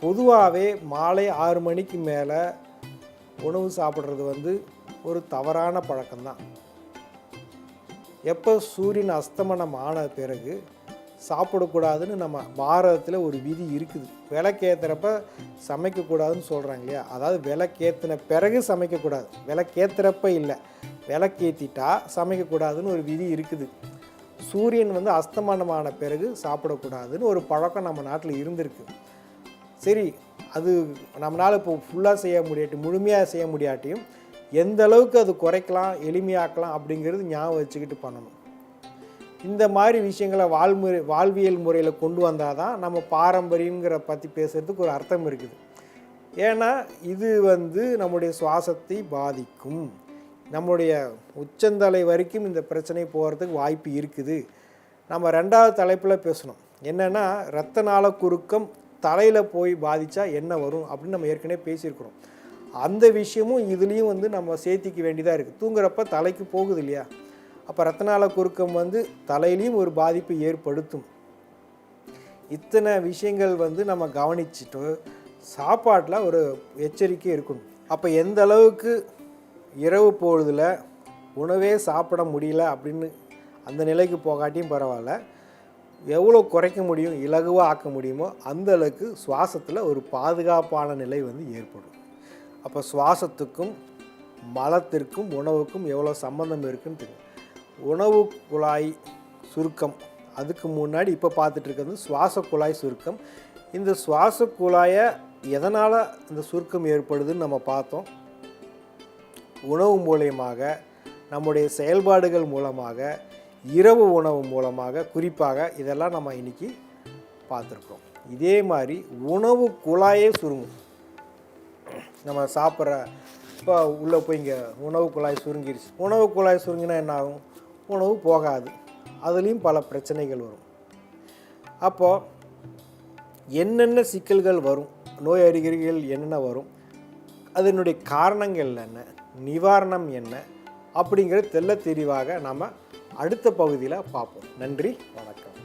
பொதுவாகவே மாலை 6 மணிக்கு மேலே உணவு சாப்பிட்றது ஒரு தவறான பழக்கம்தான். எப்போ சூரியன் அஸ்தமனம் ஆன பிறகு சாப்பிடக்கூடாதுன்னு நம்ம பாரதத்தில் ஒரு விதி இருக்குது. விளக்கேற்றுறப்ப சமைக்கக்கூடாதுன்னு சொல்கிறாங்க இல்லையா? அதாவது விளக்கேற்றின பிறகு சமைக்கக்கூடாது, விளக்கேற்றுறப்ப இல்லை, விளக்கேற்றிட்டா சமைக்கக்கூடாதுன்னு ஒரு விதி இருக்குது. சூரியன் அஸ்தமனமான பிறகு சாப்பிடக்கூடாதுன்னு ஒரு பழக்கம் நம்ம நாட்டில் இருந்திருக்கு. சரி, அது நம்மளால் இப்போ ஃபுல்லாக செய்ய முடியாட்டி, முழுமையாக செய்ய முடியாட்டியும் எந்த அளவுக்கு அது குறைக்கலாம், எளிமையாக்கலாம் அப்படிங்கிறது ஞாபகம் வச்சுக்கிட்டு பண்ணணும். இந்த மாதிரி விஷயங்களை வாழ்வியல் முறையில் கொண்டு வந்தால் தான் நம்ம பாரம்பரியங்கிற பற்றி பேசுகிறதுக்கு ஒரு அர்த்தம் இருக்குது. ஏன்னா இது நம்முடைய சுவாசத்தை பாதிக்கும். நம்முடைய உச்சந்தலை வரைக்கும் இந்த பிரச்சனை போகிறதுக்கு வாய்ப்பு இருக்குது. நம்ம 2வது தலைப்பில் பேசணும். என்னென்னா, இரத்த நாள குறுக்கம் தலையில் போய் பாதித்தா என்ன வரும் அப்படின்னு நம்ம ஏற்கனவே பேசியிருக்கிறோம். அந்த விஷயமும் இதுலேயும் நம்ம சேர்த்திக்க வேண்டியதாக இருக்குது. தூங்குறப்ப தலைக்கு போகுது இல்லையா? அப்போ இரத்த நாள குறுக்கம் தலையிலையும் ஒரு பாதிப்பு ஏற்படுத்தும். இத்தனை விஷயங்கள் நம்ம கவனிச்சுட்டு சாப்பாட்டில் ஒரு எச்சரிக்கை இருக்கணும். அப்போ எந்த அளவுக்கு இரவு பொழுதில் உணவே சாப்பிட முடியல அப்படின்னு அந்த நிலைக்கு போகாட்டியும் பரவாயில்ல, எவ்வளோ குறைக்க முடியும், இலகுவாக ஆக்க முடியுமோ அந்த அளவுக்கு சுவாசத்தில் ஒரு பாதுகாப்பான நிலை ஏற்படும். அப்போ சுவாசத்துக்கும் மலத்திற்கும் உணவுக்கும் எவ்வளோ சம்பந்தம் இருக்குன்னு தெரியும். உணவு குழாய் சுருக்கம், அதுக்கு முன்னாடி இப்போ பார்த்துட்டு இருக்கிறது சுவாச குழாய் சுருக்கம். இந்த சுவாச குழாயை எதனால் இந்த சுருக்கம் ஏற்படுதுன்னு நம்ம பார்த்தோம். உணவு மூலயமாக, நம்முடைய செயல்பாடுகள் மூலமாக, இரவு உணவு மூலமாக, குறிப்பாக இதெல்லாம் நம்ம இன்றைக்கி பார்த்துருக்கோம். இதே மாதிரி உணவு குழாயே சுருங்கும். நம்ம சாப்பிட்ற இப்போ உள்ளே போய் இங்கே உணவு குழாய் சுருங்கிருச்சு. உணவு குழாய் சுருங்கினா என்ன ஆகும்? உணவு போகாது, அதுலேயும் பல பிரச்சனைகள் வரும். அப்போது என்னென்ன சிக்கல்கள் வரும், நோய் அறிகுறிகள் என்னென்ன வரும், அதனுடைய காரணங்கள் என்ன, நிவாரணம் என்ன அப்படிங்கிறது தெள்ள தெளிவாக நம்ம அடுத்த பகுதியில் பார்ப்போம். நன்றி, வணக்கம்.